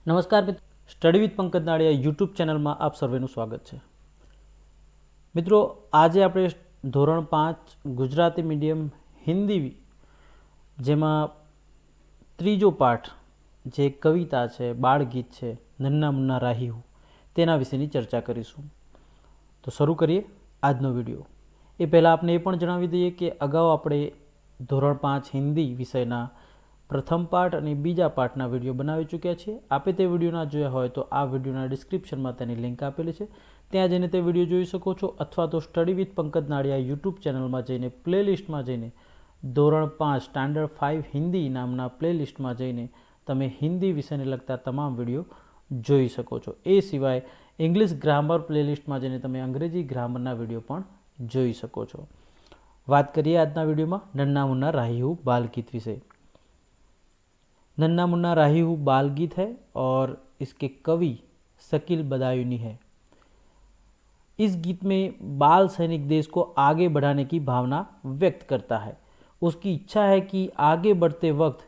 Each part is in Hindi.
નમસ્કાર મિત્રો, study with Pankaj Nadiya YouTube ચેનલમાં આપ સર્વેનું સ્વાગત છે. મિત્રો, આજે આપણે ધોરણ 5 ગુજરાતી મીડિયમ હિન્દી જેમાં ત્રીજો પાઠ જે કવિતા છે, બાળગીત છે, નન્ના મુન્ના રાહી હું, તેના વિશેની ચર્ચા કરીશું. તો શરૂ કરીએ આજનો વિડીયો. એ પહેલાં આપને એ પણ જણાવી દઈએ કે અગાઉ આપણે ધોરણ 5 હિન્દી વિષયના પ્રથમ પાઠ અને બીજા પાઠના વિડીયો બનાવી ચૂક્યા છીએ. આપે તે વિડીયો ના જોયા હોય તો આ વિડીયોના ડિસ્ક્રિપ્શનમાં તેની લિંક આપેલી છે, ત્યાં જઈને તે વિડીયો જોઈ શકો છો. અથવા તો study with Pankaj Nadiya YouTube ચેનલમાં જઈને પ્લેલિસ્ટમાં જઈને ધોરણ 5 સ્ટાન્ડર્ડ 5 હિન્દી નામના પ્લેલિસ્ટમાં જઈને તમે હિન્દી વિષયને લગતા તમામ વિડીયો જોઈ શકો છો. એ સિવાય ઇંગ્લિશ ગ્રામર પ્લેલિસ્ટમાં જઈને તમે અંગ્રેજી ગ્રામરના વિડીયો પણ જોઈ શકો છો. વાત કરીએ આજના વિડીયોમાં નન્ના મુન્ના રાહી હું બાલ ગીત વિશે. नन्ना मुन्ना राही हूँ बाल गीत है और इसके कवि शकील बदायूनी है. इस गीत में बाल सैनिक देश को आगे बढ़ाने की भावना व्यक्त करता है. उसकी इच्छा है कि आगे बढ़ते वक्त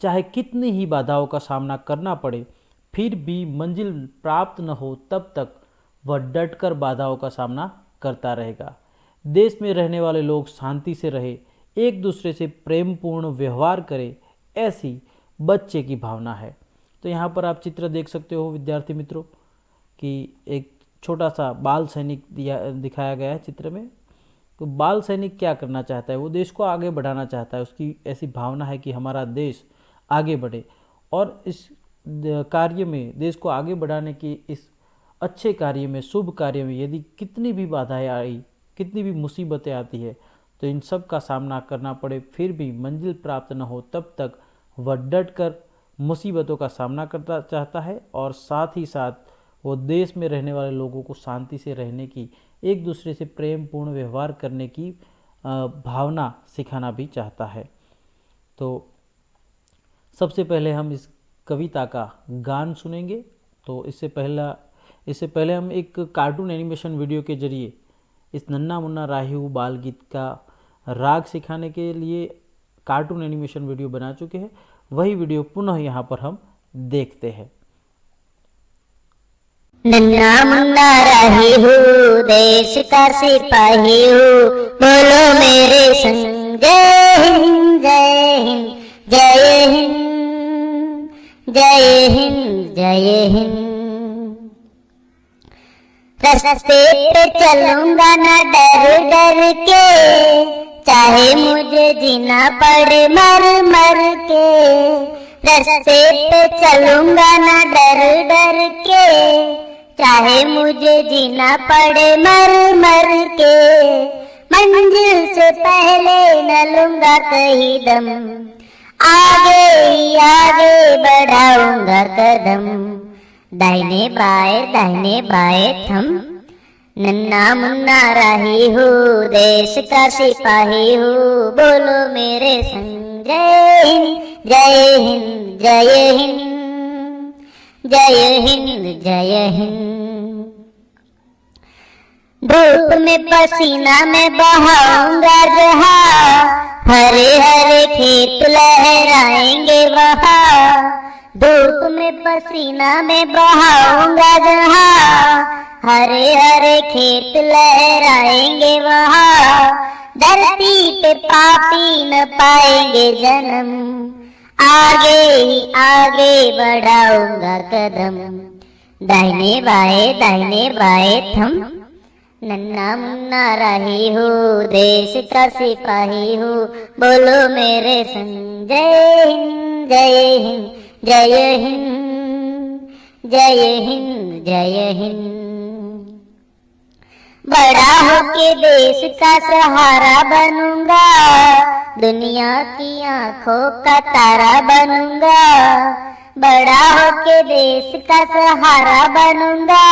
चाहे कितनी ही बाधाओं का सामना करना पड़े, फिर भी मंजिल प्राप्त न हो तब तक वह डटकर बाधाओं का सामना करता रहेगा. देश में रहने वाले लोग शांति से रहे, एक दूसरे से प्रेमपूर्ण व्यवहार करें, ऐसी बच्चे की भावना है. तो यहाँ पर आप चित्र देख सकते हो विद्यार्थी मित्रों कि एक छोटा सा बाल सैनिक दिखाया गया है चित्र में. तो बाल सैनिक क्या करना चाहता है? वो देश को आगे बढ़ाना चाहता है. उसकी ऐसी भावना है कि हमारा देश आगे बढ़े और इस कार्य में, देश को आगे बढ़ाने की इस अच्छे कार्य में, शुभ कार्य में यदि कितनी भी बाधाएं आई, कितनी भी मुसीबतें आती है, तो इन सब का सामना करना पड़े, फिर भी मंजिल प्राप्त न हो तब तक वह डट कर मुसीबतों का सामना करता चाहता है और साथ ही साथ वो देश में रहने वाले लोगों को शांति से रहने की, एक दूसरे से प्रेम पूर्ण व्यवहार करने की भावना सिखाना भी चाहता है. तो सबसे पहले हम इस कविता का गान सुनेंगे. तो इससे पहले हम एक कार्टून एनिमेशन वीडियो के जरिए इस नन्ना मुन्ना राही हूँ बाल गीत का राग सिखाने के लिए कार्टून एनिमेशन वीडियो बना चुके हैं. वही वीडियो पुनः यहाँ पर हम देखते हैं. नन्ना मुन्ना राही हूँ देश का सिपाही हूँ, बोलो मेरे संग जय हिंद जय हिंद जय हिंद जय हिंद जय हिंद. रास्ते पे चलूंगा ना डर डर के, चाहे मुझे जीना पड़े मर मर के. रास्ते पे चलूंगा ना डर डर के, चाहे मुझे जीना पड़े मर मर के. मंजिल से पहले न लूंगा कहीं दम, आगे ही आगे बढ़ाऊंगा कदम. दाहिने बाएं थम, नन्ना मुन्ना राही हूँ देश का सिपाही हूँ, बोलो मेरे संग जय हिंद जय हिंद जय हिंद जय हिंद जय हिंद. धूप में पसीना में बहाऊंगा जहाँ, हरे हरे खेत लहराएंगे वहाँ. धूप में पसीना में बहाऊंगा जहाँ, हरे हरे खेत लहराएंगे वहाँ. धरती पे पापी न पाएंगे जन्म, आगे ही आगे बढ़ाऊंगा कदम. दाहिने बाएं थम, नन्ना मुन्ना राही हूँ देश का सिपाही हूँ, बोलो मेरे संग जय हिंद जय हिंद जय हिंद जय हिंद जय हिंद. बड़ा होके देश का सहारा बनूंगा, दुनिया की आंखों का तारा बनूंगा. बड़ा होके देश का सहारा बनूंगा,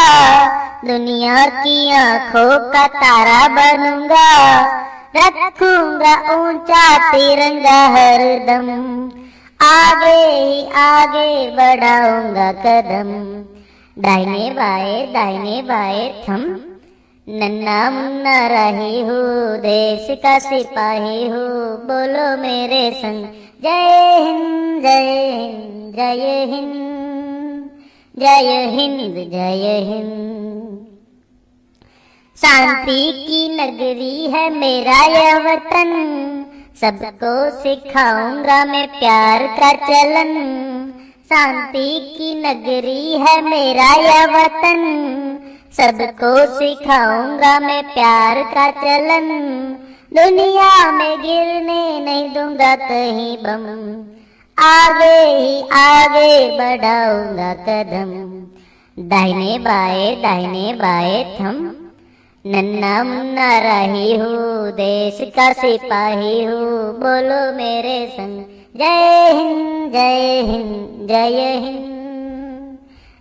दुनिया की आंखों का तारा बनूंगा. रखूंगा ऊंचा तिरंगा हरदम, आगे ही आगे बढ़ाऊंगा कदम. दाहिने बाएं थम, नन्ना मुन्ना राही हूँ देश का सिपाही हूँ, बोलो मेरे संग जय हिंद जय हिंद जय हिंद जय हिंद जय हिंद। शांति की नगरी है मेरा यह वतन, सबको सिखाऊंगा मैं प्यार का चलन। शांति की नगरी है मेरा यह वतन, सबको सिखाऊंगा मैं प्यार का चलन। दुनिया में गिरने नहीं दूंगा कहीं बम, आगे ही आगे बढ़ाऊंगा कदम। दाहिने बाएं थम, नन्हा मुन्ना राही हूँ, देश का सिपाही हूँ, बोलो मेरे संग जय हिंद जय हिंद जय हिंद।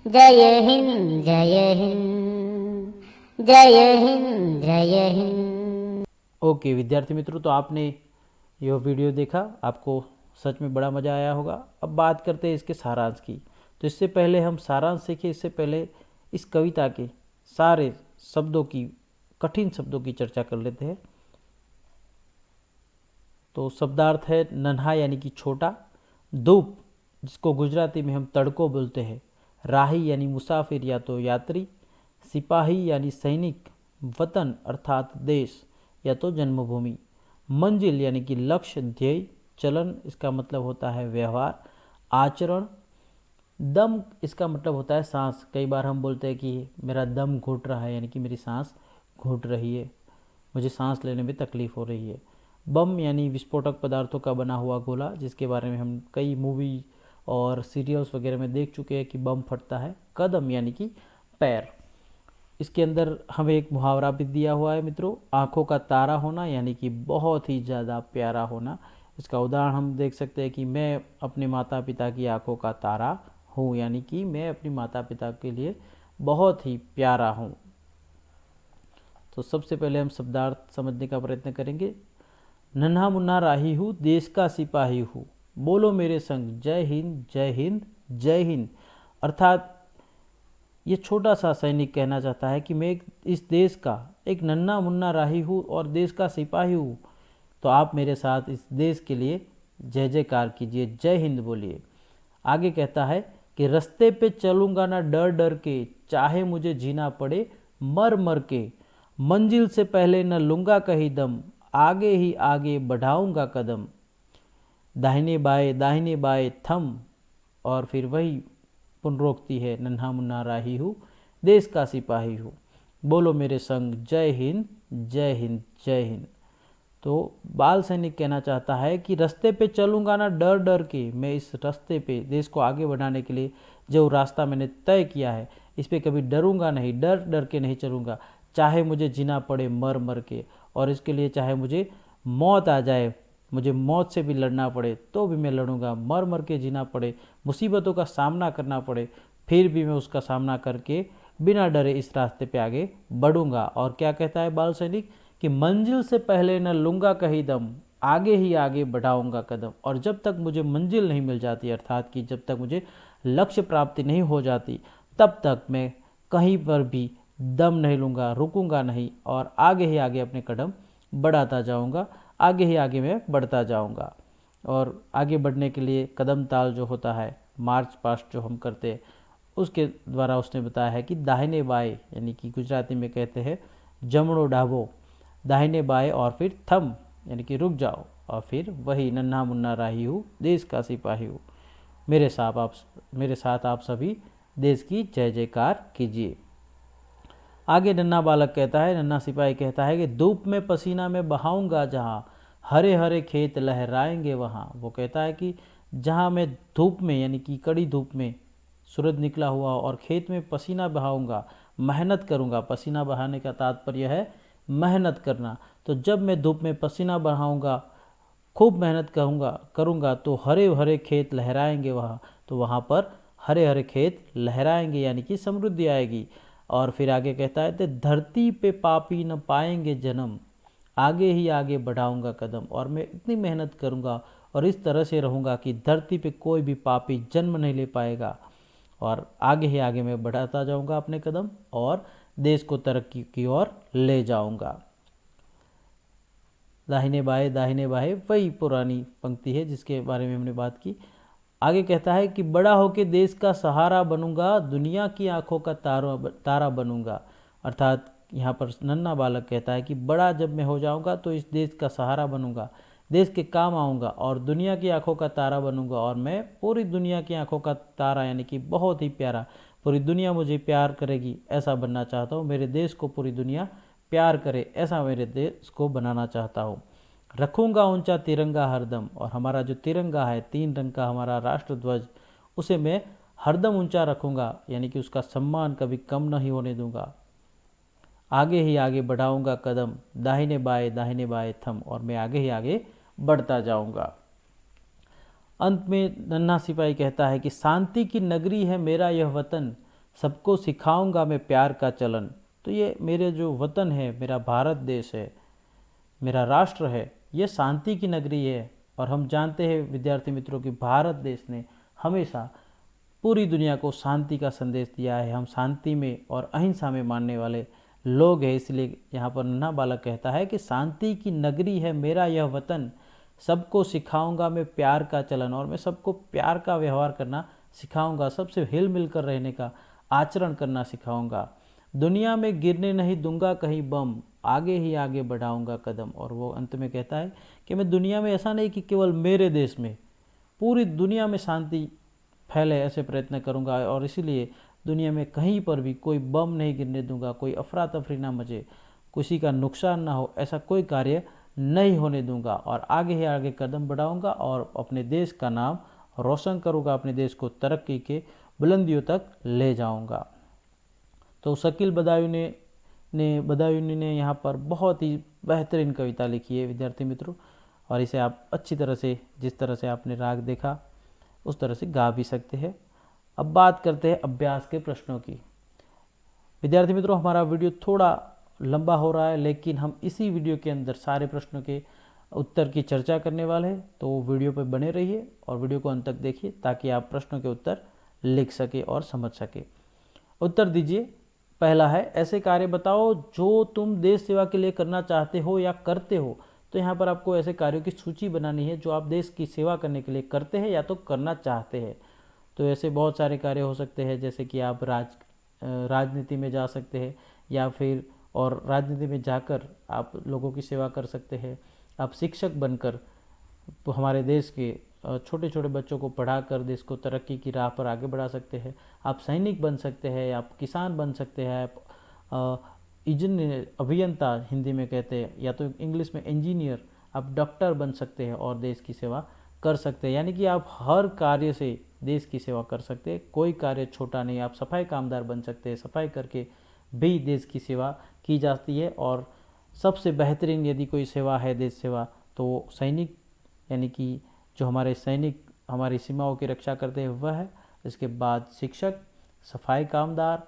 जय हिंद जय हिंद जय हिंद जय हिंद। ओके विद्यार्थी मित्रों, तो आपने यह वीडियो देखा, आपको सच में बड़ा मज़ा आया होगा। अब बात करते हैं इसके सारांश की। तो इससे पहले हम सारांश सीखें, इससे पहले इस कविता के सारे शब्दों की, कठिन शब्दों की चर्चा कर लेते हैं। तो शब्दार्थ है नन्हा यानी कि छोटा, धूप जिसको गुजराती में हम तड़को बोलते हैं, राही यानी मुसाफिर या तो यात्री, सिपाही यानी सैनिक, वतन अर्थात देश या तो जन्मभूमि, मंजिल यानी कि लक्ष्य ध्येय, चलन इसका मतलब होता है व्यवहार, आचरण, दम इसका मतलब होता है सांस। कई बार हम बोलते हैं कि मेरा दम घुट रहा है, यानी कि मेरी सांस घुट रही है, मुझे सांस लेने में तकलीफ़ हो रही है। बम यानी विस्फोटक पदार्थों का बना हुआ गोला, जिसके बारे में हम कई मूवी और सीरियल्स वगैरह में देख चुके हैं कि बम फटता है। कदम यानी कि पैर। इसके अंदर हमें एक मुहावरा भी दिया हुआ है मित्रों, आँखों का तारा होना यानी कि बहुत ही ज़्यादा प्यारा होना। इसका उदाहरण हम देख सकते हैं कि मैं अपने माता पिता की आँखों का तारा हूँ, यानी कि मैं अपने माता पिता के लिए बहुत ही प्यारा हूँ। तो सबसे पहले हम शब्दार्थ समझने का प्रयत्न करेंगे। नन्हा मुन्ना राही हूँ, देश का सिपाही हूँ, बोलो मेरे संग जय हिंद जय हिंद जय हिंद। अर्थात ये छोटा सा सैनिक कहना चाहता है कि मैं इस देश का एक नन्हा मुन्ना राही हूँ और देश का सिपाही हूँ, तो आप मेरे साथ इस देश के लिए जय जयकार कीजिए, जय हिंद बोलिए। आगे कहता है कि रास्ते पे चलूँगा ना डर डर के, चाहे मुझे जीना पड़े मर मर के, मंजिल से पहले न लूँगा कहीं दम, आगे ही आगे बढ़ाऊँगा कदम। दाहिने बाएं थम, और फिर वही पुनरोक्ति है, नन्हा मुन्ना राही हूँ, देश का सिपाही हूँ, बोलो मेरे संग जय हिंद जय हिंद जय हिंद। तो बाल सैनिक कहना चाहता है कि रास्ते पे चलूँगा ना डर डर के, मैं इस रास्ते पे देश को आगे बढ़ाने के लिए जो रास्ता मैंने तय किया है, इस पे कभी डरूंगा नहीं, डर डर के नहीं चलूँगा, चाहे मुझे जीना पड़े मर मर के, और इसके लिए चाहे मुझे मौत आ जाए, मुझे मौत से भी लड़ना पड़े तो भी मैं लड़ूंगा, मर मर के जीना पड़े, मुसीबतों का सामना करना पड़े, फिर भी मैं उसका सामना करके बिना डरे इस रास्ते पे आगे बढ़ूंगा। और क्या कहता है बाल सैनिक कि मंजिल से पहले न लूँगा कहीं दम, आगे ही आगे बढ़ाऊंगा कदम। और जब तक मुझे मंजिल नहीं मिल जाती, अर्थात कि जब तक मुझे लक्ष्य प्राप्ति नहीं हो जाती, तब तक मैं कहीं पर भी दम नहीं लूँगा, रुकूंगा नहीं, और आगे ही आगे अपने कदम बढ़ाता जाऊंगा, आगे ही आगे मैं बढ़ता जाऊंगा। और आगे बढ़ने के लिए कदम ताल जो होता है, मार्च पास्ट जो हम करते हैं, उसके द्वारा उसने बताया है कि दाहिने बाएं यानी कि गुजराती में कहते हैं जमणो डाबो, दाहिने बाएं और फिर थम यानी कि रुक जाओ, और फिर वही नन्हा मुन्ना राही हूँ, देश का सिपाही हूँ, मेरे साथ आप सभी देश की जय जयकार कीजिए। आगे नन्हा बालक कहता है, नन्हा सिपाही कहता है कि धूप में पसीना में बहाऊंगा जहाँ, हरे हरे खेत लहराएंगे वहाँ। वो कहता है कि जहाँ मैं धूप में यानी कि कड़ी धूप में सूरज निकला हुआ और खेत में पसीना बहाऊंगा, मेहनत करूंगा, पसीना बहाने का तात्पर्य है मेहनत करना। तो जब मैं धूप में पसीना बहाऊंगा, खूब मेहनत करूंगा तो हरे भरे खेत लहराएंगे वहाँ, तो वहाँ पर हरे हरे खेत लहराएंगे यानी कि समृद्धि आएगी। और फिर आगे कहता है, तो धरती पे पापी न पाएंगे जन्म, आगे ही आगे बढ़ाऊंगा कदम। और मैं इतनी मेहनत करूंगा और इस तरह से रहूंगा कि धरती पे कोई भी पापी जन्म नहीं ले पाएगा, और आगे ही आगे मैं बढ़ाता जाऊंगा अपने कदम और देश को तरक्की की ओर ले जाऊंगा। दाहिने बाएं वही पुरानी पंक्ति है जिसके बारे में हमने बात की। आगे कहता है कि बड़ा होकर देश का सहारा बनूंगा, दुनिया की आंखों का तारा बनूंगा। अर्थात यहाँ पर नन्हा बालक कहता है कि बड़ा जब मैं हो जाऊंगा तो इस देश का सहारा बनूंगा, देश के काम आऊँगा और दुनिया की आंखों का तारा बनूंगा, और मैं पूरी दुनिया की आंखों का तारा यानी कि बहुत ही प्यारा, पूरी दुनिया मुझे प्यार करेगी ऐसा बनना चाहता हूँ। मेरे देश को पूरी दुनिया प्यार करे ऐसा मेरे देश को बनाना चाहता हूँ। रखूँगा ऊंचा तिरंगा हरदम, और हमारा जो तिरंगा है 3 रंग का हमारा राष्ट्र ध्वज, उसे मैं हरदम ऊंचा रखूँगा, यानी कि उसका सम्मान कभी कम नहीं होने दूंगा। आगे ही आगे बढ़ाऊंगा कदम, दाहिने बाएं थम, और मैं आगे ही आगे बढ़ता जाऊंगा। अंत में नन्हा सिपाही कहता है कि शांति की नगरी है मेरा यह वतन, सबको सिखाऊंगा मैं प्यार का चलन। तो ये मेरे जो वतन है, मेरा भारत देश है, मेरा राष्ट्र है, ये शांति की नगरी है। और हम जानते हैं विद्यार्थी मित्रों कि भारत देश ने हमेशा पूरी दुनिया को शांति का संदेश दिया है। हम शांति में और अहिंसा में मानने वाले लोग हैं, इसलिए यहाँ पर नन्हा बालक कहता है कि शांति की नगरी है मेरा यह वतन, सबको सिखाऊंगा मैं प्यार का चलन, और मैं सबको प्यार का व्यवहार करना सिखाऊंगा, सबसे हिल मिल कर रहने का आचरण करना सिखाऊंगा। दुनिया में गिरने नहीं दूंगा कहीं बम, आगे ही आगे बढ़ाऊंगा कदम। और वो अंत में कहता है कि मैं दुनिया में ऐसा नहीं कि केवल मेरे देश में, पूरी दुनिया में शांति फैले ऐसे प्रयत्न करूंगा, और इसीलिए दुनिया में कहीं पर भी कोई बम नहीं गिरने दूंगा, कोई अफरा तफरी ना मचे, किसी का नुकसान ना हो, ऐसा कोई कार्य नहीं होने दूंगा, और आगे ही आगे कदम बढ़ाऊंगा और अपने देश का नाम रोशन करूंगा, अपने देश को तरक्की के बुलंदियों तक ले जाऊंगा। तो शकील बदायूनी ने यहाँ पर बहुत ही बेहतरीन कविता लिखी है विद्यार्थी मित्रों, और इसे आप अच्छी तरह से, जिस तरह से आपने राग देखा उस तरह से गा भी सकते हैं। अब बात करते हैं अभ्यास के प्रश्नों की। विद्यार्थी मित्रों, हमारा वीडियो थोड़ा लंबा हो रहा है, लेकिन हम इसी वीडियो के अंदर सारे प्रश्नों के उत्तर की चर्चा करने वाले हैं, तो वीडियो पर बने रहिए और वीडियो को अंत तक देखिए ताकि आप प्रश्नों के उत्तर लिख सके और समझ सके। उत्तर दीजिए। पहला है, ऐसे कार्य बताओ जो तुम देश सेवा के लिए करना चाहते हो या करते हो। तो यहाँ पर आपको ऐसे कार्यों की सूची बनानी है जो आप देश की सेवा करने के लिए करते हैं या तो करना चाहते हैं। तो ऐसे बहुत सारे कार्य हो सकते हैं, जैसे कि आप राजनीति में जा सकते हैं, या फिर और राजनीति में जाकर आप लोगों की सेवा कर सकते हैं। आप शिक्षक बनकर हमारे देश के छोटे छोटे बच्चों को पढ़ाकर देश को तरक्की की राह पर आगे बढ़ा सकते हैं। आप सैनिक बन सकते हैं, आप किसान बन सकते हैं, आप इंजीनियर, अभियंता हिंदी में कहते हैं, या तो इंग्लिश में इंजीनियर, आप डॉक्टर बन सकते हैं और देश की सेवा कर सकते हैं। यानी कि आप हर कार्य से देश की सेवा कर सकते हैं, कोई कार्य छोटा नहीं। आप सफाई कामदार बन सकते हैं, सफाई करके भी देश की सेवा की जाती है। और सबसे बेहतरीन यदि कोई सेवा है देश सेवा, तो वो सैनिक, यानी कि जो हमारे सैनिक हमारी सीमाओं की रक्षा करते हैं वह है। इसके बाद शिक्षक, सफाई कामदार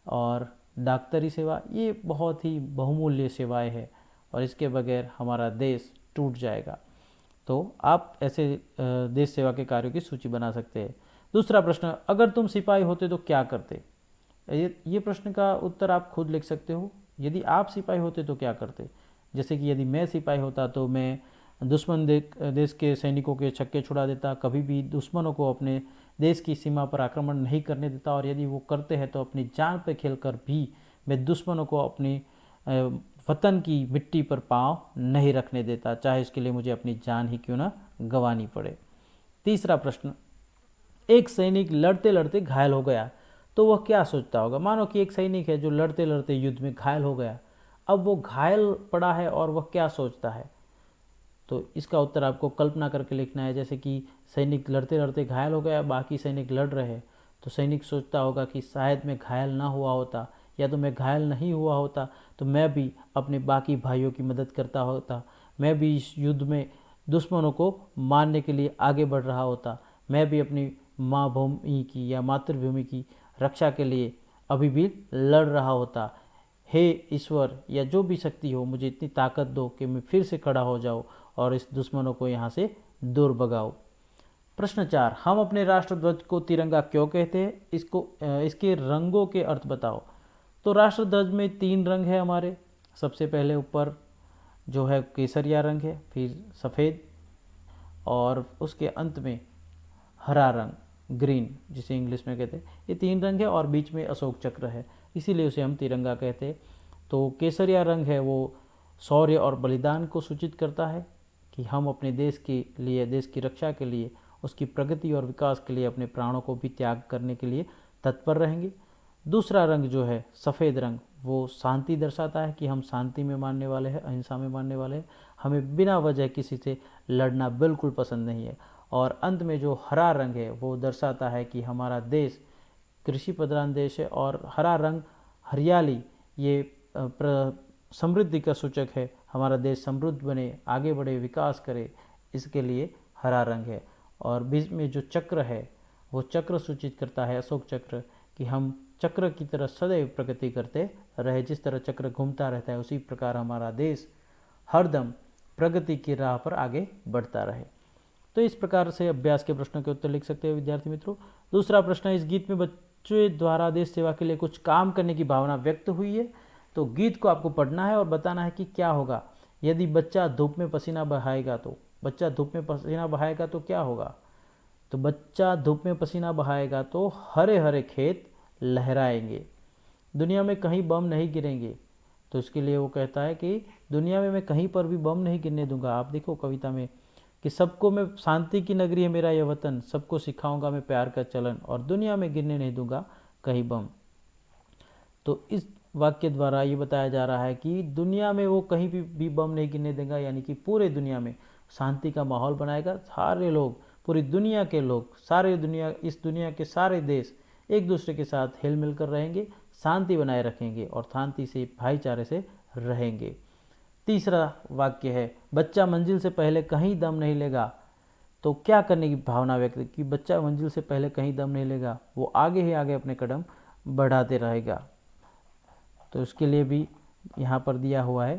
और डॉक्टरी सेवा, ये बहुत ही बहुमूल्य सेवाएं हैं, और इसके बगैर हमारा देश टूट जाएगा। तो आप ऐसे देश सेवा के कार्यों की सूची बना सकते हैं। दूसरा प्रश्न, अगर तुम सिपाही होते तो क्या करते। ये प्रश्न का उत्तर आप खुद लिख सकते हो। यदि आप सिपाही होते तो क्या करते। जैसे कि यदि मैं सिपाही होता तो मैं दुश्मन देश के सैनिकों के छक्के छुड़ा देता, कभी भी दुश्मनों को अपने देश की सीमा पर आक्रमण नहीं करने देता, और यदि वो करते हैं तो अपनी जान पर खेलकर भी मैं दुश्मनों को अपनी वतन की मिट्टी पर पांव नहीं रखने देता, चाहे इसके लिए मुझे अपनी जान ही क्यों ना गंवानी पड़े। तीसरा प्रश्न, एक सैनिक लड़ते लड़ते घायल हो गया तो वह क्या सोचता होगा। मानो कि एक सैनिक है जो लड़ते लड़ते युद्ध में घायल हो गया, अब वो घायल पड़ा है और वह क्या सोचता है। तो इसका उत्तर आपको कल्पना करके लिखना है। जैसे कि सैनिक लड़ते लड़ते घायल हो गया, बाकी सैनिक लड़ रहे हैं, तो सैनिक सोचता होगा कि शायद मैं घायल ना हुआ होता, या तो मैं घायल नहीं हुआ होता तो मैं भी अपने बाकी भाइयों की मदद करता होता, मैं भी इस युद्ध में दुश्मनों को मारने के लिए आगे बढ़ रहा होता, मैं भी अपनी माँ भूमि की या मातृभूमि की रक्षा के लिए अभी भी लड़ रहा होता। हे ईश्वर, या जो भी शक्ति हो, मुझे इतनी ताकत दो कि मैं फिर से खड़ा हो जाऊं और इस दुश्मनों को यहाँ से दूर भगाओ। प्रश्न 4, हम अपने राष्ट्रध्वज को तिरंगा क्यों कहते हैं, इसके रंगों के अर्थ बताओ। तो राष्ट्रध्वज में 3 रंग है हमारे। सबसे पहले ऊपर जो है केसरिया रंग है, फिर सफ़ेद, और उसके अंत में हरा रंग ग्रीन जिसे इंग्लिश में कहते हैं, ये 3 रंग है और बीच में अशोक चक्र है, इसीलिए उसे हम तिरंगा कहते हैं। तो केसरिया रंग है वो शौर्य और बलिदान को सूचित करता है कि हम अपने देश के लिए, देश की रक्षा के लिए, उसकी प्रगति और विकास के लिए अपने प्राणों को भी त्याग करने के लिए तत्पर रहेंगे। दूसरा रंग जो है सफ़ेद रंग, वो शांति दर्शाता है कि हम शांति में मानने वाले हैं, अहिंसा में मानने वाले हैं, हमें बिना वजह किसी से लड़ना बिल्कुल पसंद नहीं है। और अंत में जो हरा रंग है वो दर्शाता है कि हमारा देश कृषि प्रधान देश है और हरा रंग हरियाली ये समृद्धि का सूचक है। हमारा देश समृद्ध बने, आगे बढ़े, विकास करे, इसके लिए हरा रंग है। और बीच में जो चक्र है वो चक्र सूचित करता है, अशोक चक्र, कि हम चक्र की तरह सदैव प्रगति करते रहे। जिस तरह चक्र घूमता रहता है उसी प्रकार हमारा देश हरदम प्रगति की राह पर आगे बढ़ता रहे। तो इस प्रकार से अभ्यास के प्रश्नों के उत्तर लिख सकते हैं विद्यार्थी मित्रों। दूसरा प्रश्न है, इस गीत में बच्चों द्वारा देश सेवा के लिए कुछ काम करने की भावना व्यक्त हुई है। तो गीत को आपको पढ़ना है और बताना है कि क्या होगा यदि बच्चा धूप में पसीना बहाएगा। तो बच्चा धूप में पसीना बहाएगा तो क्या होगा? तो बच्चा धूप में पसीना बहाएगा तो हरे हरे खेत लहराएंगे, दुनिया में कहीं बम नहीं गिरेंगे। तो इसके लिए वो कहता है कि दुनिया में मैं कहीं पर भी बम नहीं गिरने दूंगा। आप देखो कविता में कि सबको मैं, शांति की नगरी है मेरा यह वतन, सबको सिखाऊंगा मैं प्यार का चलन, और दुनिया में गिरने नहीं दूंगा कहीं बम। तो इस वाक्य द्वारा ये बताया जा रहा है कि दुनिया में वो कहीं भी बम नहीं गिरने देगा, यानी कि पूरे दुनिया में शांति का माहौल बनाएगा। सारे लोग, पूरी दुनिया के लोग, सारे दुनिया, इस दुनिया के सारे देश एक दूसरे के साथ हिल मिल कर रहेंगे, शांति बनाए रखेंगे और शांति से, भाईचारे से रहेंगे। तीसरा वाक्य है, बच्चा मंजिल से पहले कहीं दम नहीं लेगा। तो क्या करने की भावना व्यक्त की? बच्चा मंजिल से पहले कहीं दम नहीं लेगा, वो आगे ही आगे अपने कदम बढ़ाते रहेगा। तो उसके लिए भी यहाँ पर दिया हुआ है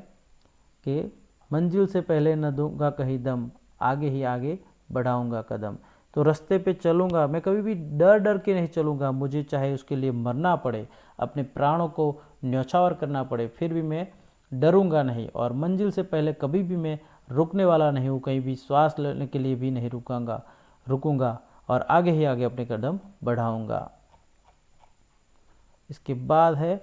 कि मंजिल से पहले न दूंगा कहीं दम, आगे ही आगे बढ़ाऊंगा कदम। तो रास्ते पे चलूँगा, मैं कभी भी डर डर के नहीं चलूँगा, मुझे चाहे उसके लिए मरना पड़े, अपने प्राणों को न्यौछावर करना पड़े, फिर भी मैं डरूंगा नहीं। और मंजिल से पहले कभी भी मैं रुकने वाला नहीं हूँ, कहीं भी श्वास लेने के लिए भी नहीं रुकूंगा और आगे ही आगे अपने कदम बढ़ाऊंगा। इसके बाद है,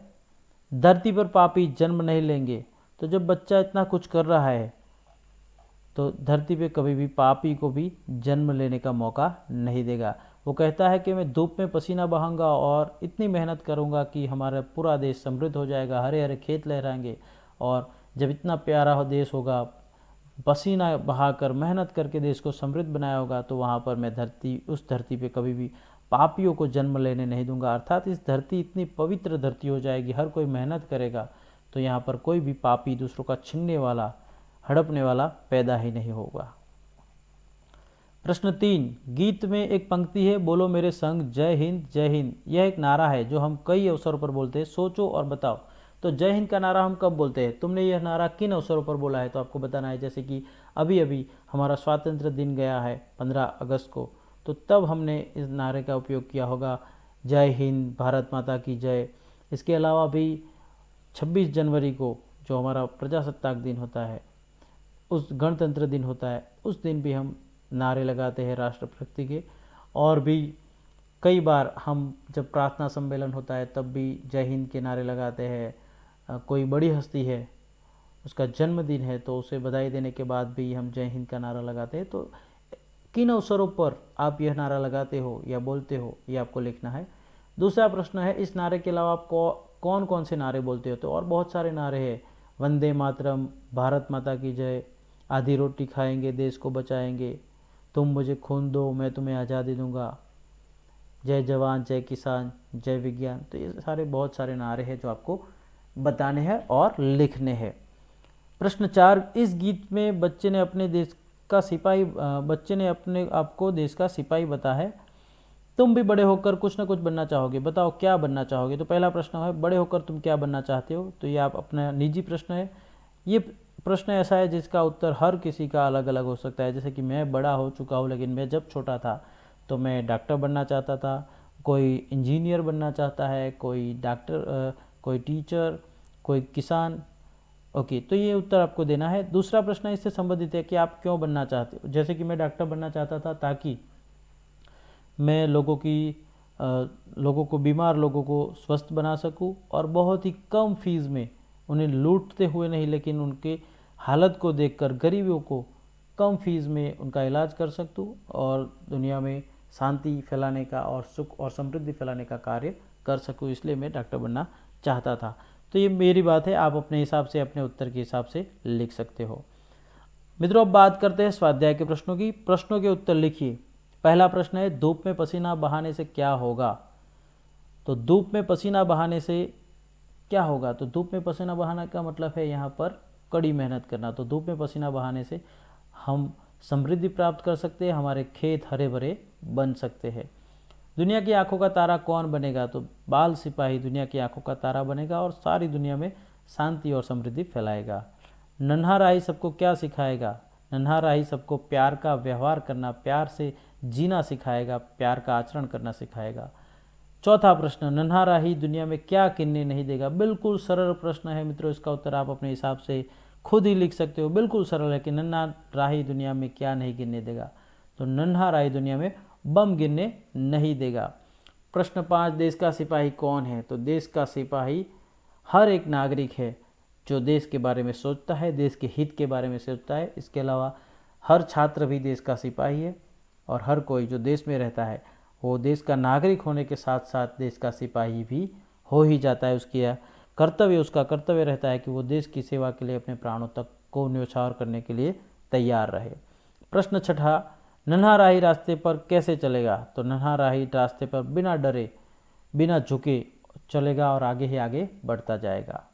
धरती पर पापी जन्म नहीं लेंगे। तो जब बच्चा इतना कुछ कर रहा है तो धरती पे कभी भी पापी को भी जन्म लेने का मौका नहीं देगा। वो कहता है कि मैं धूप में पसीना बहाऊंगा और इतनी मेहनत करूंगा कि हमारा पूरा देश समृद्ध हो जाएगा, हरे हरे खेत लहराएंगे। और जब इतना प्यारा देश होगा, पसीना बहाकर मेहनत करके देश को समृद्ध बनाया होगा, तो वहाँ पर मैं उस धरती पे कभी भी पापियों को जन्म लेने नहीं दूंगा। अर्थात इस धरती इतनी पवित्र धरती हो जाएगी, हर कोई मेहनत करेगा, तो यहाँ पर कोई भी पापी, दूसरों का छीनने वाला, हड़पने वाला पैदा ही नहीं होगा। प्रश्न 3, गीत में एक पंक्ति है, बोलो मेरे संग जय हिंद जय हिंद। यह एक नारा है जो हम कई अवसरों पर बोलते हैं। सोचो और बताओ। तो जय हिंद का नारा हम कब बोलते हैं? तुमने यह नारा किन अवसरों पर बोला है? तो आपको बताना है। जैसे कि अभी अभी हमारा स्वतंत्र दिन गया है 15 अगस्त को, तो तब हमने इस नारे का उपयोग किया होगा, जय हिंद, भारत माता की जय। इसके अलावा भी 26 जनवरी को जो हमारा प्रजासत्ताक दिन होता है, उस गणतंत्र दिन होता है, उस दिन भी हम नारे लगाते हैं राष्ट्रभक्ति के। और भी कई बार हम जब प्रार्थना सम्मेलन होता है तब भी जय हिंद के नारे लगाते हैं। कोई बड़ी हस्ती है, उसका जन्मदिन है, तो उसे बधाई देने के बाद भी हम जय हिंद का नारा लगाते हैं। तो किन अवसरों पर आप यह नारा लगाते हो या बोलते हो, ये आपको लिखना है। दूसरा प्रश्न है, इस नारे के अलावा आप कौन कौन से नारे बोलते हो? तो और बहुत सारे नारे हैं, वंदे मातरम, भारत माता की जय, आधी रोटी खाएंगे देश को बचाएंगे, तुम मुझे खून दो मैं तुम्हें आज़ादी दूंगा, जय जवान जय किसान जय विज्ञान। तो ये सारे बहुत सारे नारे हैं जो आपको बताने हैं और लिखने हैं। प्रश्न 4, इस गीत में बच्चे ने अपने आप को देश का सिपाही बता है। तुम भी बड़े होकर कुछ ना कुछ बनना चाहोगे, बताओ क्या बनना चाहोगे? तो पहला प्रश्न है, बड़े होकर तुम क्या बनना चाहते हो? तो ये आप अपना निजी प्रश्न है। ये प्रश्न ऐसा है जिसका उत्तर हर किसी का अलग अलग हो सकता है। जैसे कि मैं बड़ा हो चुका हूँ, लेकिन मैं जब छोटा था तो मैं डॉक्टर बनना चाहता था, कोई इंजीनियर बनना चाहता है, कोई डॉक्टर, कोई टीचर, कोई किसान। ओके, तो ये उत्तर आपको देना है। दूसरा प्रश्न इससे संबंधित है कि आप क्यों बनना चाहते हो। जैसे कि मैं डॉक्टर बनना चाहता था ताकि मैं लोगों को, बीमार लोगों को स्वस्थ बना सकूं और बहुत ही कम फीस में, उन्हें लूटते हुए नहीं लेकिन उनके हालत को देखकर गरीबों को कम फीस में उनका इलाज कर सकूं और दुनिया में शांति फैलाने का और सुख और समृद्धि फैलाने का कार्य कर सकूं, इसलिए मैं डॉक्टर बनना चाहता था। तो ये मेरी बात है, आप अपने हिसाब से, अपने उत्तर के हिसाब से लिख सकते हो। मित्रों, अब बात करते हैं स्वाध्याय के प्रश्नों की। प्रश्नों के उत्तर लिखिए। पहला प्रश्न है, धूप में पसीना बहाने से क्या होगा? तो धूप में पसीना बहाने से क्या होगा? तो धूप में पसीना बहाने का मतलब है यहाँ पर कड़ी मेहनत करना। तो धूप में पसीना बहाने से हम समृद्धि प्राप्त कर सकते हैं, हमारे खेत हरे भरे बन सकते हैं। दुनिया की आंखों का तारा कौन बनेगा? तो बाल सिपाही दुनिया की आंखों का तारा बनेगा और सारी दुनिया में शांति और समृद्धि फैलाएगा। नन्हा राही सबको क्या सिखाएगा? नन्हा राही सबको प्यार का व्यवहार करना, प्यार से जीना सिखाएगा, प्यार का आचरण करना सिखाएगा। चौथा प्रश्न, नन्हा राही दुनिया में क्या गिनने नहीं देगा? बिल्कुल सरल प्रश्न है मित्रों, इसका उत्तर आप अपने हिसाब से खुद ही लिख सकते हो। बिल्कुल सरल है कि नन्हा राही दुनिया में क्या नहीं गिनने देगा? तो नन्हा राही दुनिया में बम गिनने नहीं देगा। प्रश्न 5, देश का सिपाही कौन है? तो देश का सिपाही हर एक नागरिक है जो देश के बारे में सोचता है, देश के हित के बारे में सोचता है। इसके अलावा हर छात्र भी देश का सिपाही है और हर कोई जो देश में रहता है वो देश का नागरिक होने के साथ साथ देश का सिपाही भी हो ही जाता है। उसका कर्तव्य रहता है कि वो देश की सेवा के लिए अपने प्राणों तक को न्यौछावर करने के लिए तैयार रहे। प्रश्न 6, नन्हा राही रास्ते पर कैसे चलेगा? तो नन्हा राही रास्ते पर बिना डरे, बिना झुके चलेगा और आगे ही आगे बढ़ता जाएगा।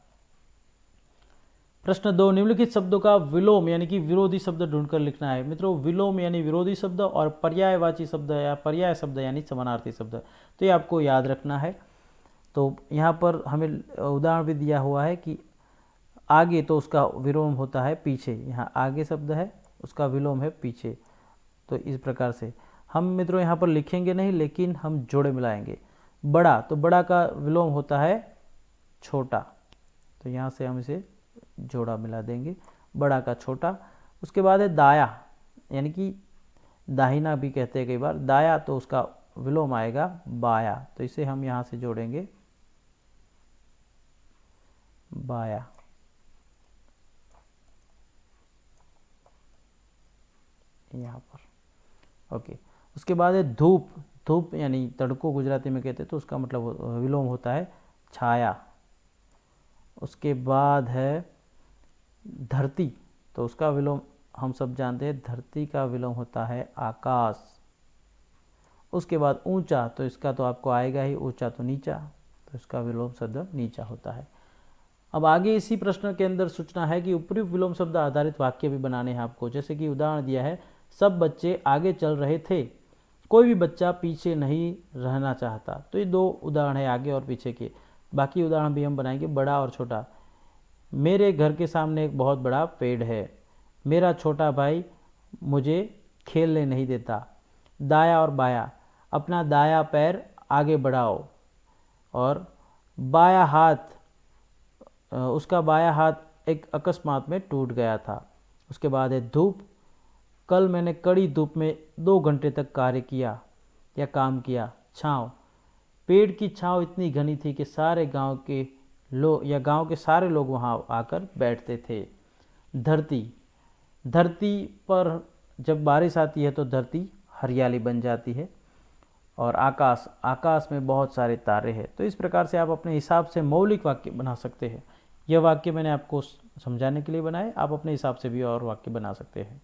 प्रश्न 2, निम्नलिखित शब्दों का विलोम यानी कि विरोधी शब्द ढूंढकर लिखना है। मित्रों, विलोम यानी विरोधी शब्द और पर्यायवाची शब्द या पर्याय शब्द यानी समानार्थी शब्द, तो ये आपको याद रखना है। तो यहाँ पर हमें उदाहरण भी दिया हुआ है कि आगे तो उसका विलोम होता है पीछे, यहाँ आगे शब्द है उसका विलोम है पीछे। तो इस प्रकार से हम मित्रों यहाँ पर लिखेंगे नहीं लेकिन हम जोड़े मिलाएंगे। बड़ा, तो बड़ा का विलोम होता है छोटा, तो यहाँ से हम इसे जोड़ा मिला देंगे, बड़ा का छोटा। उसके बाद है दाया, यानी कि दाहिना भी कहते हैं कई बार, दाया तो उसका विलोम आएगा बाया, तो इसे हम यहाँ से जोड़ेंगे बाया। यहाँ पर ओके। उसके बाद है धूप, धूप यानी तड़को गुजराती में कहते हैं, तो उसका मतलब विलोम होता है छाया। उसके बाद है धरती, तो उसका विलोम हम सब जानते हैं, धरती का विलोम होता है आकाश। उसके बाद ऊंचा, तो इसका तो आपको आएगा ही, ऊंचा तो नीचा, तो इसका विलोम शब्द नीचा होता है। अब आगे इसी प्रश्न के अंदर सूचना है कि उपयुक्त विलोम शब्द आधारित वाक्य भी बनाने हैं आपको। जैसे कि उदाहरण दिया है, सब बच्चे आगे चल रहे थे, कोई भी बच्चा पीछे नहीं रहना चाहता। तो ये 2 उदाहरण है आगे और पीछे के। बाकी उदाहरण भी हम बनाएंगे, बड़ा और छोटा। मेरे घर के सामने एक बहुत बड़ा पेड़ है, मेरा छोटा भाई मुझे खेलने नहीं देता। दाया और बाया, अपना दाया पैर आगे बढ़ाओ, और बाया हाथ, उसका बाया हाथ एक अकस्मात में टूट गया था। उसके बाद है धूप, कल मैंने कड़ी धूप में 2 घंटे तक कार्य किया या काम किया। छाँव, पेड़ की छाँव इतनी घनी थी कि सारे गांव के गांव के सारे लोग वहां आकर बैठते थे। धरती, धरती पर जब बारिश आती है तो धरती हरियाली बन जाती है। और आकाश, आकाश में बहुत सारे तारे हैं। तो इस प्रकार से आप अपने हिसाब से मौलिक वाक्य बना सकते हैं। यह वाक्य मैंने आपको समझाने के लिए बनाए, आप अपने हिसाब से भी और वाक्य बना सकते हैं।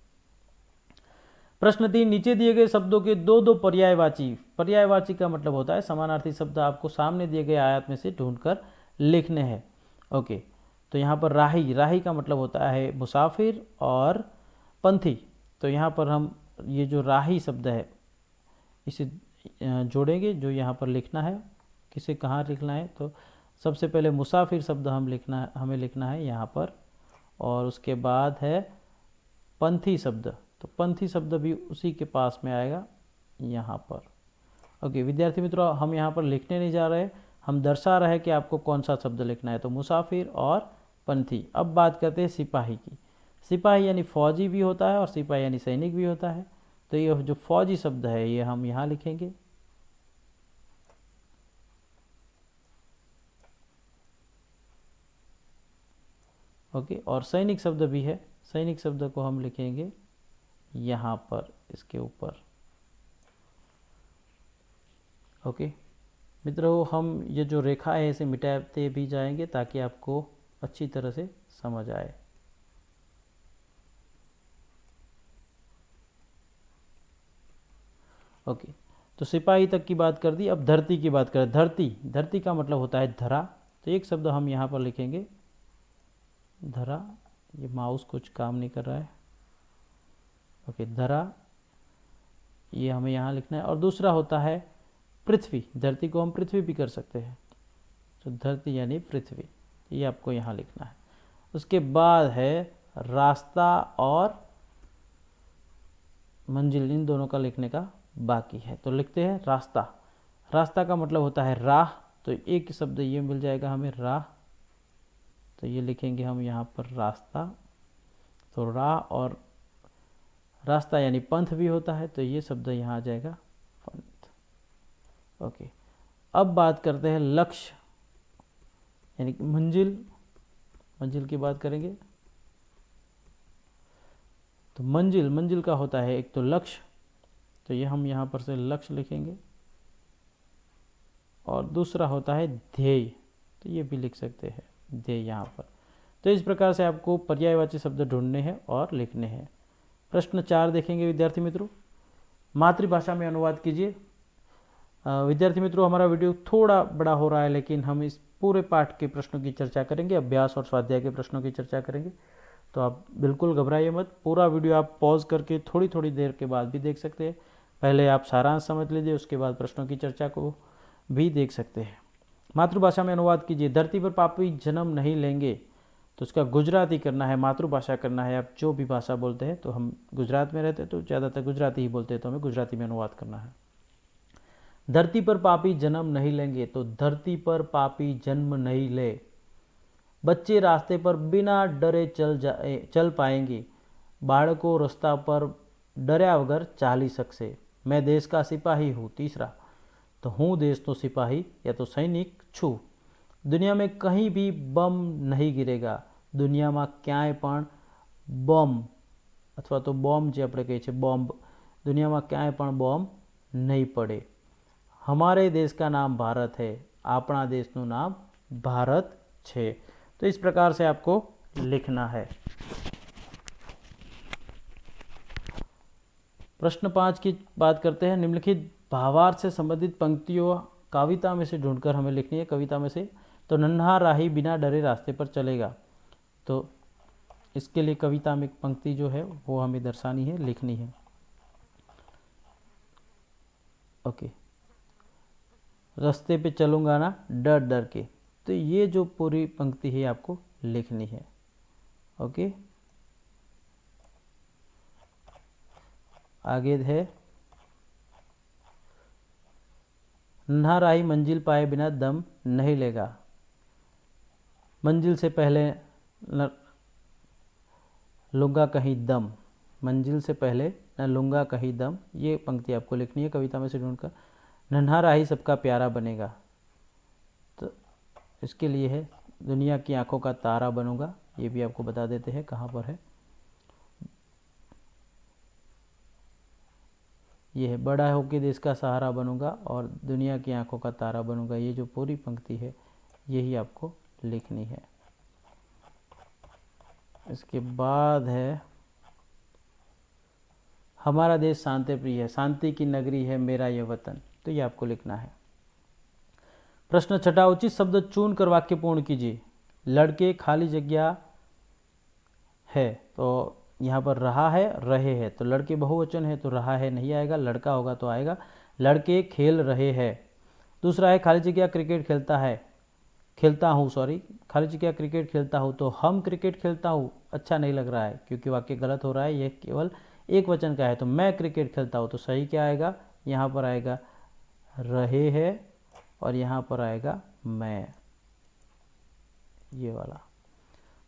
प्रश्न 3, नीचे दिए गए शब्दों के 2 पर्यायवाची, पर्यायवाची का मतलब होता है समानार्थी शब्द आपको सामने दिए गए आयत में से ढूंढकर लिखने हैं। ओके, तो यहाँ पर राही, राही का मतलब होता है मुसाफिर और पंथी। तो यहाँ पर हम ये जो राही शब्द है इसे जोड़ेंगे, जो यहाँ पर लिखना है, किसे कहाँ लिखना है। तो सबसे पहले मुसाफिर शब्द हमें लिखना है यहाँ पर, और उसके बाद है पंथी शब्द, तो पंथी शब्द भी उसी के पास में आएगा यहाँ पर। ओके विद्यार्थी मित्रों, हम यहाँ पर लिखने नहीं जा रहे, हम दर्शा रहे हैं कि आपको कौन सा शब्द लिखना है। तो मुसाफिर और पंथी। अब बात करते हैं सिपाही की। सिपाही यानी फौजी भी होता है और सिपाही यानी सैनिक भी होता है। तो ये जो फौजी शब्द है ये हम यहाँ लिखेंगे, ओके, और सैनिक शब्द भी है, सैनिक शब्द को हम लिखेंगे यहाँ पर इसके ऊपर। ओके मित्रों, हम ये जो रेखा है इसे मिटाते भी जाएंगे ताकि आपको अच्छी तरह से समझ आए। ओके, तो सिपाही तक की बात कर दी। अब धरती की बात करें। धरती, धरती का मतलब होता है धरा, तो एक शब्द हम यहाँ पर लिखेंगे धरा। ये माउस कुछ काम नहीं कर रहा है। ओके, धरा, ये हमें यहाँ लिखना है। और दूसरा होता है पृथ्वी। धरती को हम पृथ्वी भी कर सकते हैं, तो धरती यानी पृथ्वी, ये आपको यहाँ लिखना है। उसके बाद है रास्ता और मंजिल, इन दोनों का लिखने का बाकी है, तो लिखते हैं रास्ता। रास्ता का मतलब होता है राह, तो एक शब्द ये मिल जाएगा हमें राह, तो ये लिखेंगे हम यहाँ पर रास्ता। तो राह और रास्ता यानी पंथ भी होता है, तो ये शब्द यहाँ आ जाएगा पंथ। ओके, अब बात करते हैं लक्ष्य यानी कि मंजिल। मंजिल की बात करेंगे तो मंजिल, मंजिल का होता है एक तो लक्ष्य, तो ये हम यहाँ पर से लक्ष्य लिखेंगे, और दूसरा होता है ध्येय, तो ये भी लिख सकते हैं ध्येय यहाँ पर। तो इस प्रकार से आपको पर्यायवाची शब्द ढूंढने हैं और लिखने हैं। प्रश्न 4 देखेंगे विद्यार्थी मित्रों। मातृभाषा में अनुवाद कीजिए। विद्यार्थी मित्रों, हमारा वीडियो थोड़ा बड़ा हो रहा है, लेकिन हम इस पूरे पाठ के प्रश्नों की चर्चा करेंगे, अभ्यास और स्वाध्याय के प्रश्नों की चर्चा करेंगे, तो आप बिल्कुल घबराइए मत। पूरा वीडियो आप पॉज करके थोड़ी थोड़ी देर के बाद भी देख सकते हैं। पहले आप सारांश समझ लीजिए, उसके बाद प्रश्नों की चर्चा को भी देख सकते हैं। मातृभाषा में अनुवाद कीजिए। धरती पर पापी जन्म नहीं लेंगे, तो उसका गुजराती करना है, मातृभाषा करना है। आप जो भी भाषा बोलते हैं, तो हम गुजरात में रहते हैं तो ज़्यादातर गुजराती ही बोलते हैं, तो हमें गुजराती में अनुवाद करना है। धरती पर पापी जन्म नहीं लेंगे, तो धरती पर पापी जन्म नहीं ले। बच्चे रास्ते पर बिना डरे चल पाएंगे, बाळको रस्ता पर डर्या वगर चाली सकશે। मैं देश का सिपाही हूँ। तीसरा, तो हूँ देशનો सिपाही या तो सैनिक छू। दुनिया में कहीं भी बम नहीं गिरेगा। दुनिया में क्यांय पण बम अथवा तो बॉम्ब जे આપણે કહીએ છીએ बॉम्ब, दुनिया में क्यांय पण बॉम्ब नहीं पड़े। हमारे देश का नाम भारत है। अपना देशનું नाम भारत छे। तो इस प्रकार से आपको लिखना है। प्रश्न 5 की बात करते हैं। निम्नलिखित भावार्थ से संबंधित पंक्तियों कविता में से ढूंढकर हमें लिखनी है। कविता में से, तो नन्हा राही बिना डरे रास्ते पर चलेगा, तो इसके लिए कविता में पंक्ति जो है वो हमें दर्शानी है, लिखनी है। ओके, रास्ते पे चलूँगा ना डर डर के, तो ये जो पूरी पंक्ति है आपको लिखनी है। ओके, आगे है नन्हा राही मंजिल पाए बिना दम नहीं लेगा। मंजिल से पहले लूँगा कहीं दम, मंजिल से पहले न लूँगा कहीं दम, ये पंक्ति आपको लिखनी है कविता में से ढूंढकर। नन्हा राही सबका प्यारा बनेगा, तो इसके लिए है दुनिया की आंखों का तारा बनूंगा, ये भी आपको बता देते हैं कहाँ पर है। ये है बड़ा होकर देश का सहारा बनूंगा और दुनिया की आंखों का तारा बनूंगा। ये जो पूरी पंक्ति है यही आपको लिखनी है। इसके बाद है हमारा देश शांति प्रिय है, शांति की नगरी है मेरा ये वतन, तो ये आपको लिखना है। प्रश्न 6, उचित शब्द चुन कर वाक्य पूर्ण कीजिए। लड़के खाली जगह है, तो यहाँ पर रहा है रहे है, तो लड़के बहुवचन है तो रहा है नहीं आएगा, लड़का होगा तो आएगा। लड़के खेल रहे हैं। दूसरा है खाली जगह क्रिकेट खेलता है, खेलता हूँ, सॉरी, खाली जगह क्रिकेट खेलता हूँ, तो हम क्रिकेट खेलता हूँ अच्छा नहीं लग रहा है क्योंकि वाक्य गलत हो रहा है, ये केवल एक वचन का है। तो मैं क्रिकेट खेलता हूँ, तो सही क्या आएगा, यहाँ पर आएगा रहे है और यहाँ पर आएगा मैं, ये वाला।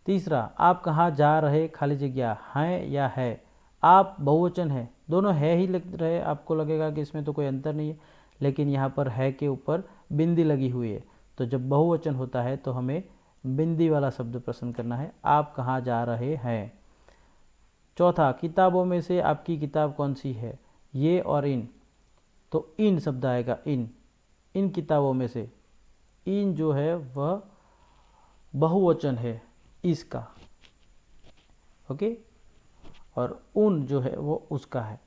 तीसरा, आप कहाँ जा रहे खाली जगह हैं या है, आप बहुवचन है, दोनों है ही लिख रहे, आपको लगेगा कि इसमें तो कोई अंतर नहीं है, लेकिन यहाँ पर है के ऊपर बिंदी लगी हुई है, तो जब बहुवचन होता है तो हमें बिंदी वाला शब्द पसंद करना है। आप कहाँ जा रहे हैं। चौथा, किताबों में से आपकी किताब कौन सी है। ये और इन, तो इन शब्द आएगा। इन किताबों में से, इन जो है वह बहुवचन है इसका, ओके। और उन जो है वो उसका है।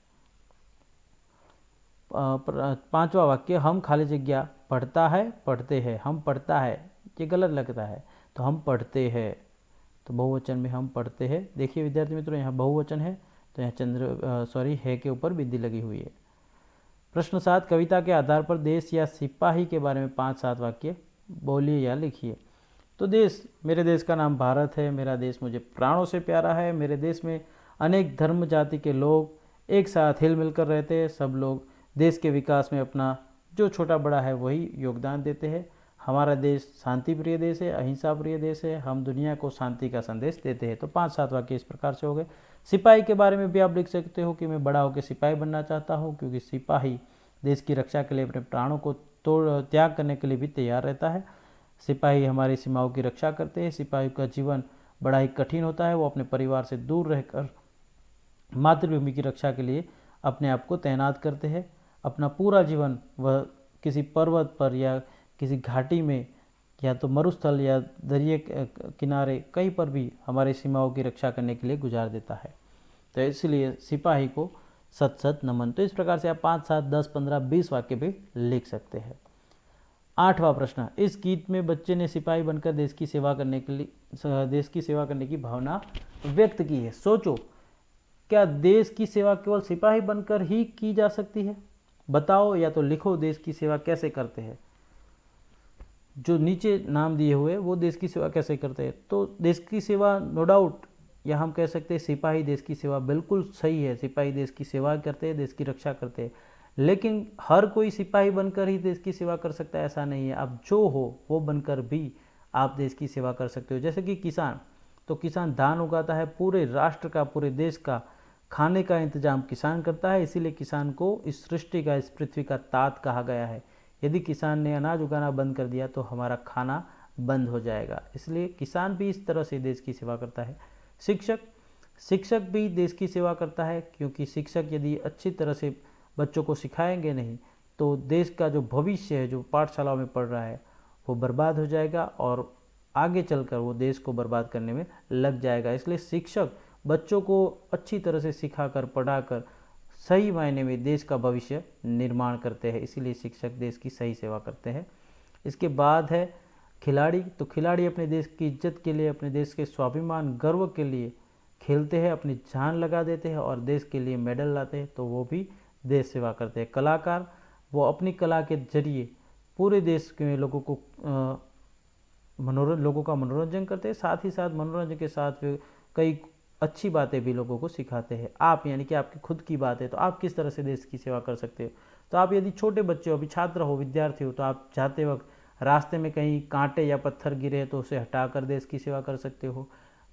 पांचवा वाक्य, हम खाली जगह पढ़ता है पढ़ते हैं। हम पढ़ता है ये गलत लगता है, तो हम पढ़ते हैं, तो बहुवचन में हम पढ़ते हैं। देखिए विद्यार्थी मित्रों, यहाँ बहुवचन है तो यहाँ है के ऊपर बिंदी लगी हुई है। प्रश्न 7, कविता के आधार पर देश या सिपाही के बारे में 5-7 वाक्य बोलिए या लिखिए। तो देश, मेरे देश का नाम भारत है। मेरा देश मुझे प्राणों से प्यारा है। मेरे देश में अनेक धर्म जाति के लोग एक साथ हिल मिलकर रहते हैं। सब लोग देश के विकास में अपना जो छोटा बड़ा है वही योगदान देते हैं। हमारा देश शांति प्रिय देश है, अहिंसा प्रिय देश है। हम दुनिया को शांति का संदेश देते हैं। तो 5-7 वाक्य इस प्रकार से हो गए। सिपाही के बारे में भी आप लिख सकते हो कि मैं बड़ा होकर सिपाही बनना चाहता हूँ, क्योंकि सिपाही देश की रक्षा के लिए अपने प्राणों को त्याग करने के लिए भी तैयार रहता है। सिपाही हमारी सीमाओं की रक्षा करते हैं। सिपाही का जीवन बड़ा ही कठिन होता है। वो अपने परिवार से दूर रहकर मातृभूमि की रक्षा के लिए अपने आप को तैनात करते हैं। अपना पूरा जीवन वह किसी पर्वत पर या किसी घाटी में या तो मरुस्थल या दरिया किनारे कहीं पर भी हमारी सीमाओं की रक्षा करने के लिए गुजार देता है। तो इसलिए सिपाही को सत सत नमन। तो इस प्रकार से आप 5, 7, 10, 15, 20 वाक्य भी लिख सकते हैं। 8वां प्रश्न, इस गीत में बच्चे ने सिपाही बनकर देश की सेवा करने की भावना व्यक्त की है। सोचो, क्या देश की सेवा केवल सिपाही बनकर ही की जा सकती है? बताओ या तो लिखो देश की सेवा कैसे करते हैं। जो नीचे नाम दिए हुए वो देश की सेवा कैसे करते हैं। तो देश की सेवा नो डाउट, या हम कह सकते हैं सिपाही देश की सेवा बिल्कुल सही है। सिपाही देश की सेवा करते हैं, देश की रक्षा करते हैं। लेकिन हर कोई सिपाही बनकर ही देश की सेवा कर सकता है ऐसा नहीं है। आप जो हो वो बनकर भी आप देश की सेवा कर सकते हो। जैसे कि किसान, तो किसान धान उगाता है, पूरे राष्ट्र का, पूरे देश का खाने का इंतजाम किसान करता है। इसीलिए किसान को इस सृष्टि का, इस पृथ्वी का तात कहा गया है। यदि किसान ने अनाज उगाना बंद कर दिया तो हमारा खाना बंद हो जाएगा। इसलिए किसान भी इस तरह से देश की सेवा करता है। शिक्षक भी देश की सेवा करता है, क्योंकि शिक्षक यदि अच्छी तरह से बच्चों को सिखाएंगे नहीं तो देश का जो भविष्य है, जो पाठशालाओं में पढ़ रहा है, वो बर्बाद हो जाएगा और आगे चलकर वो देश को बर्बाद करने में लग जाएगा। इसलिए शिक्षक बच्चों को अच्छी तरह से सिखाकर, पढ़ाकर सही मायने में देश का भविष्य निर्माण करते हैं। इसीलिए शिक्षक देश की सही सेवा करते हैं। इसके बाद है खिलाड़ी। तो खिलाड़ी अपने देश की इज्जत के लिए, अपने देश के स्वाभिमान, गर्व के लिए खेलते हैं, अपनी जान लगा देते हैं और देश के लिए मेडल लाते हैं, तो वो भी देश सेवा करते हैं। कलाकार, वो अपनी कला के जरिए पूरे देश के लोगों का मनोरंजन करते हैं। साथ ही साथ मनोरंजन के साथ वे कई अच्छी बातें भी लोगों को सिखाते हैं। आप, यानी कि आपकी खुद की बात है, तो आप किस तरह से देश की सेवा कर सकते हो। तो आप यदि छोटे बच्चे हो, अभी छात्र हो, विद्यार्थी हो, तो आप जाते वक्त रास्ते में कहीं कांटे या पत्थर गिरे तो उसे हटाकर देश की सेवा कर सकते हो।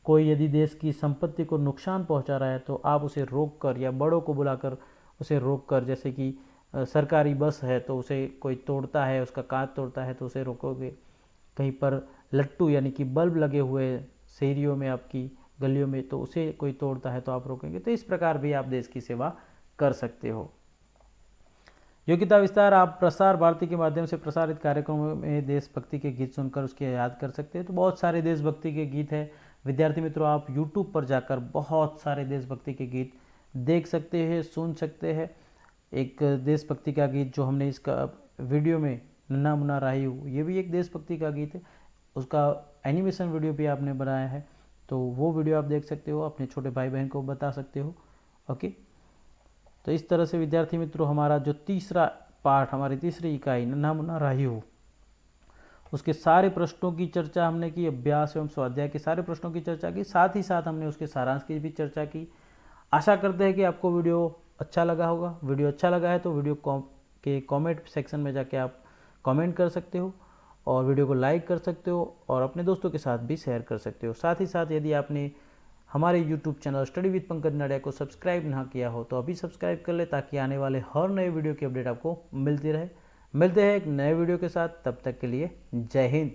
कोई यदि देश की संपत्ति को नुकसान पहुंचा रहा है तो आप उसे रोककर या बड़ों को बुलाकर उसे रोककर, जैसे कि सरकारी बस है तो उसे कोई तोड़ता है, उसका कांच तोड़ता है तो उसे रोकोगे। कहीं पर लट्टू यानी कि बल्ब लगे हुए शहरियों में, आपकी गलियों में, तो उसे कोई तोड़ता है तो आप रोकेंगे। तो इस प्रकार भी आप देश की सेवा कर सकते हो। योग्यता विस्तार, आप प्रसार भारती के माध्यम से प्रसारित कार्यक्रमों में देशभक्ति के गीत सुनकर उसके याद कर सकते हैं। तो बहुत सारे देशभक्ति के गीत हैं विद्यार्थी मित्रों। आप YouTube पर जाकर बहुत सारे देशभक्ति के गीत देख सकते हैं, सुन सकते हैं। एक देशभक्ति का गीत जो हमने इसका वीडियो में नन्हा मुन्ना राही हूँ, ये भी एक देशभक्ति का गीत है। उसका एनिमेशन वीडियो भी आपने बनाया है, तो वो वीडियो आप देख सकते हो, अपने छोटे भाई बहन को बता सकते हो। ओके, तो इस तरह से विद्यार्थी मित्रों हमारा जो तीसरा पाठ, हमारी तीसरी इकाई नन्हा मुन्ना राही हूँ, उसके सारे प्रश्नों की चर्चा हमने की, अभ्यास एवं स्वाध्याय के सारे प्रश्नों की चर्चा की, साथ ही साथ हमने उसके सारांश की भी चर्चा की। आशा करते हैं कि आपको वीडियो अच्छा लगा होगा। वीडियो अच्छा लगा है तो वीडियो के कमेंट सेक्शन में जाके आप कमेंट कर सकते हो और वीडियो को लाइक कर सकते हो और अपने दोस्तों के साथ भी शेयर कर सकते हो। साथ ही साथ यदि आपने हमारे YouTube channel study with Pankaj Nadia को सब्सक्राइब ना किया हो तो अभी सब्सक्राइब कर ले, ताकि आने वाले हर नए वीडियो की अपडेट आपको मिलती रहे। मिलते हैं एक नए वीडियो के साथ, तब तक के लिए जय हिंद।